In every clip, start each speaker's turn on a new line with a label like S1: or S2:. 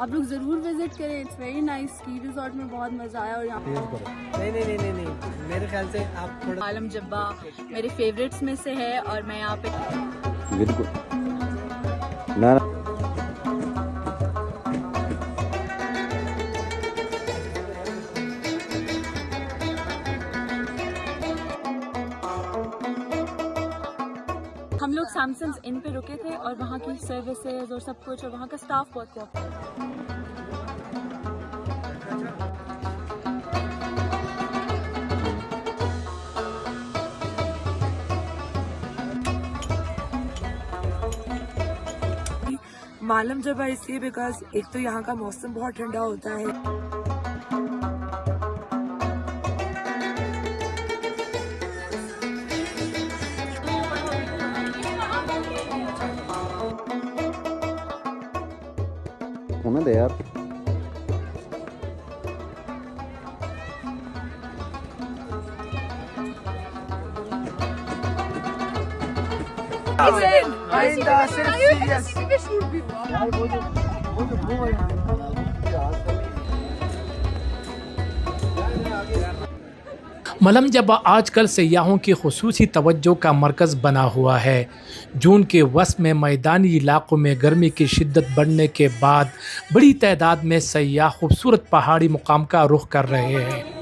S1: आप लोग ज़रूर विज़िट करें, it's very nice. Ski resort में बहुत मज़ा आया। और यहाँ
S2: नहीं, मेरे ख्याल से आप थोड़ा
S1: आलम जब्बा मेरे फेवरेट्स में से है और मैं यहाँ पे
S3: बिल्कुल ना
S1: हम लोग सैमसंग्स इन पे रुके थे और वहाँ की सर्विसेज और सब कुछ और वहाँ का स्टाफ बहुत कोऑपरेटिव।
S4: मालम जबा इसलिए बिकॉज एक तो यहाँ का मौसम बहुत ठंडा होता है।
S3: होने दे यार।
S5: मलम जबा आजकल सयाहों की खुसूसी तवज्जो का मरकज़ बना हुआ है। जून के वस्त में मैदानी इलाकों में गर्मी की शिद्दत बढ़ने के बाद बड़ी तादाद में सयाह खूबसूरत पहाड़ी मुकाम का रुख कर रहे हैं।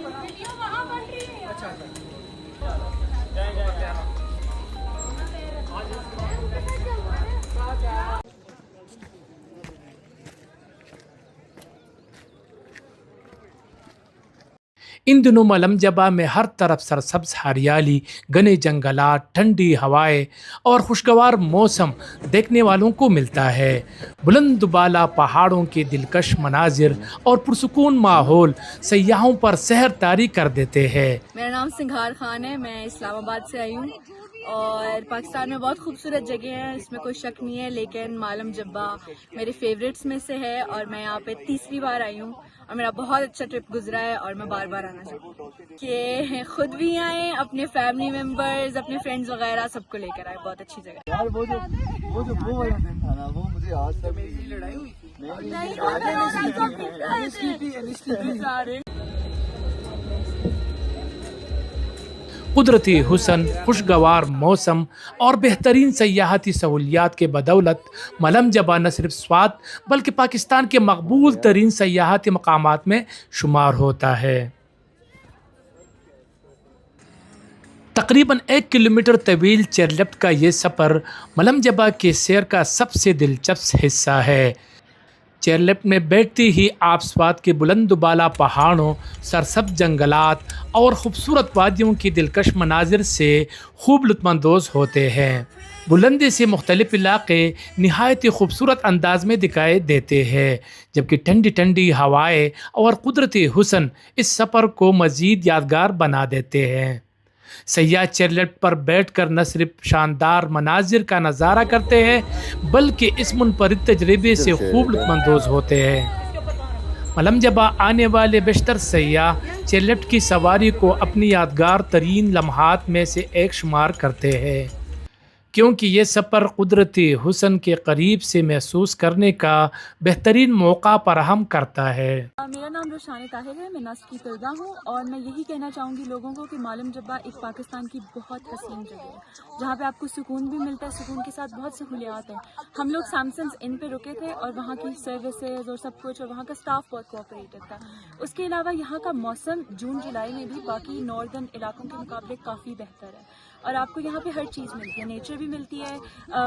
S5: इन दिनों मलम जबा में हर तरफ सरसब्ज हरियाली, घने जंगलात, ठंडी हवाएं और खुशगवार मौसम देखने वालों को मिलता है। बुलंद बाला पहाड़ों के दिलकश मनाजिर और पुरसुकून माहौल सयाहों पर सहर तारी कर देते हैं।
S1: मेरा नाम सिंघार खान है, मैं इस्लामाबाद से आई हूँ और पाकिस्तान में बहुत खूबसूरत जगह है, इसमें कोई शक नहीं है। लेकिन मालम जब्बा मेरे फेवरेट्स में से है और मैं यहाँ पे तीसरी बार आई हूँ और मेरा बहुत अच्छा ट्रिप गुजरा है और मैं बार बार आना चाहती हूँ कि खुद भी आए, अपने फैमिली मेम्बर्स, अपने फ्रेंड्स वगैरह सबको लेकर आए। बहुत अच्छी जगह
S2: यार वो वाला दिन था ना, वो मुझे आज तक मेरी लड़ाई हुई थी।
S5: कुदरती हुसन, खुशगवार मौसम और बेहतरीन सयाहती सहूलियात के बदौलत मलम जबा न सिर्फ स्वाद बल्कि पाकिस्तान के मकबूल तरीन सयाहती मकामात में शुमार होता है। तकरीबन 1 किलोमीटर तवील चेयरलिफ्ट का ये सफ़र मलम जबा के सैर का सबसे दिलचस्प हिस्सा है। चेयरलिफ्ट में बैठते ही आप स्वाद के बुलंद बाला पहाड़ों, सरसब्ज जंगलात और ख़ूबसूरत वादियों की दिलकश मनाजिर से खूब लुत्फ़अंदोज़ होते हैं। बुलंदी से मुख्तलिफ इलाके नहायत ही खूबसूरत अंदाज में दिखाई देते हैं, जबकि ठंडी ठंडी हवाएं और कुदरती हुसन इस सफ़र को मज़ीद यादगार बना देते हैं। सयाह चेयरलिफ्ट पर बैठकर न सिर्फ शानदार मनाजिर का नज़ारा करते हैं बल्कि इस मुनफरिद तजर्बे से खूब लुत्फ़अंदोज़ होते हैं। मलम जबा आने वाले बेशतर सयाह चेयरलिफ्ट की सवारी को अपनी यादगार तरीन लम्हात में से एक शुमार करते हैं, क्योंकि ये सफ़र कुदरती हुसन के करीब से महसूस करने का बेहतरीन मौका फराहम करता है।
S1: मेरा नाम रोशानी ताहिर है, मैं नस्ल की तलदा हूँ और मैं यही कहना चाहूँगी लोगों को कि मालम जब्बा एक पाकिस्तान की बहुत हसीन जगह है जहाँ पे आपको सुकून भी मिलता है, सुकून के साथ बहुत सहूलियात हैं। हम लोग सैमसंग्स इन पे रुके थे और वहाँ की सर्विसेज और सब कुछ और वहाँ का स्टाफ बहुत कोऑपरेटिव था। उसके अलावा यहाँ का मौसम जून जुलाई में भी बाकी नॉर्दर्न इलाकों के मुकाबले काफ़ी बेहतर है और आपको यहाँ पे हर चीज़ मिलती है, नेचर भी मिलती है,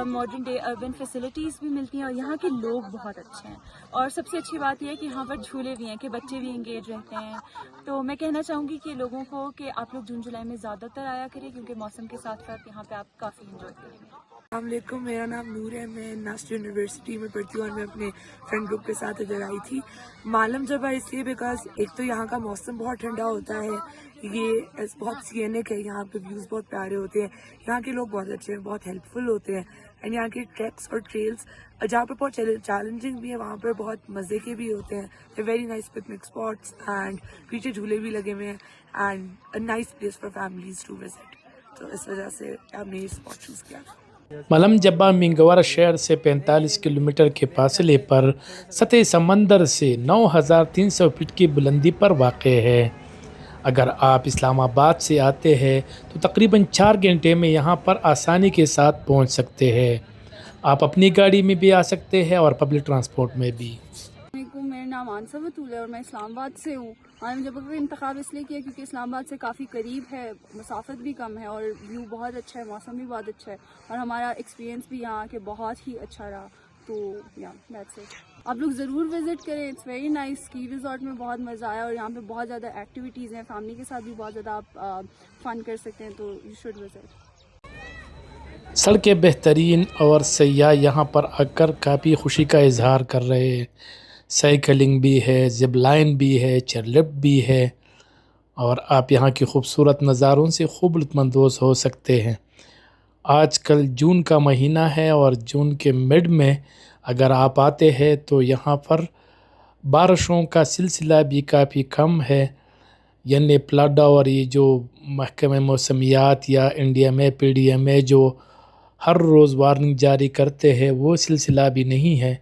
S1: मॉडर्न डे अर्बन फैसिलिटीज़ भी मिलती हैं और यहाँ के लोग बहुत अच्छे हैं। और सबसे अच्छी बात यह है कि यहाँ पर झूले भी हैं कि बच्चे भी इंगेज रहते हैं। तो मैं कहना चाहूँगी कि लोगों को कि आप लोग जून जुलाई में ज़्यादातर आया करें क्योंकि मौसम के साथ साथ यहाँ पे आप काफ़ी इंजॉय करेंगे।
S4: अस्सलामुअलैकुम, मेरा नाम नूर है, मैं नस्ट यूनिवर्सिटी में पढ़ती हूँ और मैं अपने फ्रेंड ग्रुप के साथ इधर आई थी। मालम जबा इसलिए बिकॉज एक तो यहाँ का मौसम बहुत ठंडा होता है, ये बहुत सीनिक है, यहाँ पे व्यूज़ बहुत प्यारे होते हैं, यहाँ के लोग बहुत अच्छे हैं, बहुत हेल्पफुल होते हैं एंड यहाँ के ट्रैक्स और ट्रेल्स जहाँ पे बहुत चैलेंजिंग भी है वहाँ पर बहुत मज़े के भी होते हैं। Very nice picnic spots and पीछे झूले भी लगे हुए हैं and a nice place for families to visit. तो इस वजह से हमने ये स्पॉट चूज़ किया।
S5: मलम जब्बा मिंगवर शहर से 45 किलोमीटर के फासले पर सतह समंदर से 9,300 फीट की बुलंदी पर वाक़ है। अगर आप इस्लामाबाद से आते हैं तो तकरीबन 4 घंटे में यहाँ पर आसानी के साथ पहुँच सकते हैं। आप अपनी गाड़ी में भी आ सकते हैं और पब्लिक ट्रांसपोर्ट में भी।
S1: मेरा नाम आंसर बतूल है और मैं इस्लामाबाद से हूँ। मालम जब्बा का इंतखाब इसलिए किया क्योंकि इस्लामाबाद से काफ़ी करीब है, मसाफत भी कम है और व्यू बहुत अच्छा है, मौसम भी बहुत अच्छा है और हमारा एक्सपीरियंस भी यहाँ के बहुत ही अच्छा रहा। तो या दैट्स इट। आप लोग ज़रूर विज़िट करें, it's very nice. Ski resort में बहुत मज़ा आया और यहाँ पे बहुत ज़्यादा एक्टिविटीज़ हैं, फैमिली के साथ भी बहुत ज़्यादा आप फ़न कर सकते हैं, तो यू शुड विज़िट।
S5: सड़कें बेहतरीन और सयाह यहाँ पर आकर काफ़ी खुशी का इजहार कर रहे हैं। साइकिलिंग भी है, ज़िप लाइन भी है, चेयरलिफ्ट भी है और आप यहाँ की खूबसूरत नज़ारों से खूब लुत्फ़अंदोज़ हो सकते हैं। आजकल जून का महीना है और जून के मिड में अगर आप आते हैं तो यहाँ पर बारिशों का सिलसिला भी काफ़ी कम है। यानी प्लाडा और ये जो महकमे मौसमियात या इंडिया में PDMA जो हर रोज़ वार्निंग जारी करते हैं वो सिलसिला भी नहीं है।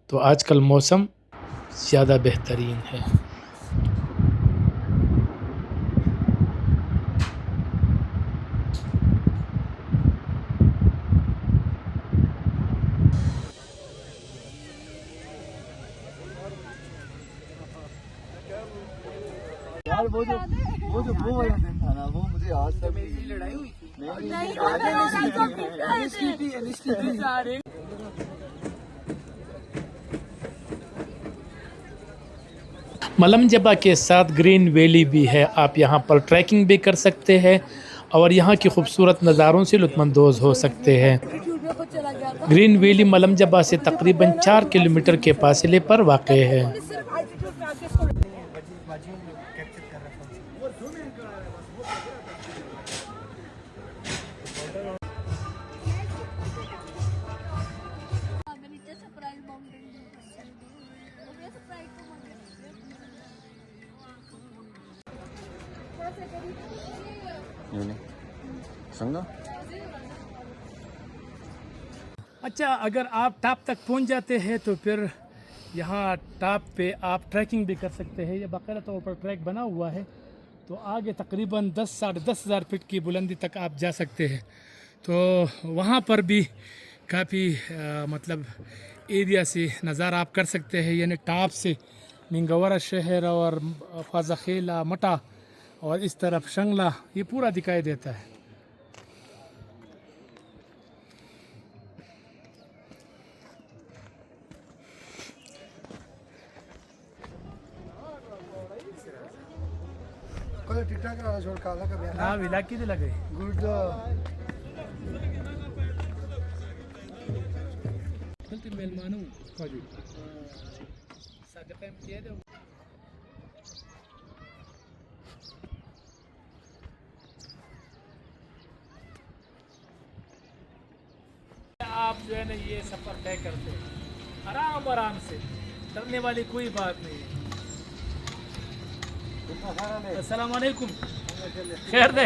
S5: तो आजकल मौसम ज़्यादा बेहतरीन है।
S2: यार वो वाला दिन था ना, वो मुझे आज तक मेरी लड़ाई हुई थी।
S5: मलम जब्बा के साथ ग्रीन वैली भी है। आप यहाँ पर ट्रैकिंग भी कर सकते हैं और यहाँ की खूबसूरत नज़ारों से लुत्फ़अंदोज़ हो सकते हैं। ग्रीन वैली मलम जब्बा से तकरीबन 4 किलोमीटर के फासले पर वाक़ है। अच्छा, अगर आप टॉप तक पहुंच जाते हैं तो फिर यहाँ टॉप पे आप ट्रैकिंग भी कर सकते हैं। ये बाकायदा तौर पर ट्रैक बना हुआ है, तो आगे तकरीबन 10,000 से 10,000 फीट की बुलंदी तक आप जा सकते हैं। तो वहाँ पर भी काफ़ी मतलब एरिया से नज़ारा आप कर सकते हैं। यानी टॉप से मिंगवरा शहर और फाज़ाखेला मटा और इस तरफ शंगला ये पूरा दिखाई देता है।
S2: टिकटॉक का जोड़ काला का बयान
S5: हाँ इलाके से लगे
S2: गुड
S5: मेहमानों सादक़ा किया दो। आप जो है ना ये सफ़र तय करते हैं आराम आराम से, डरने वाली कोई बात नहीं है। अस्सलाम वालेकुम, खैर दे।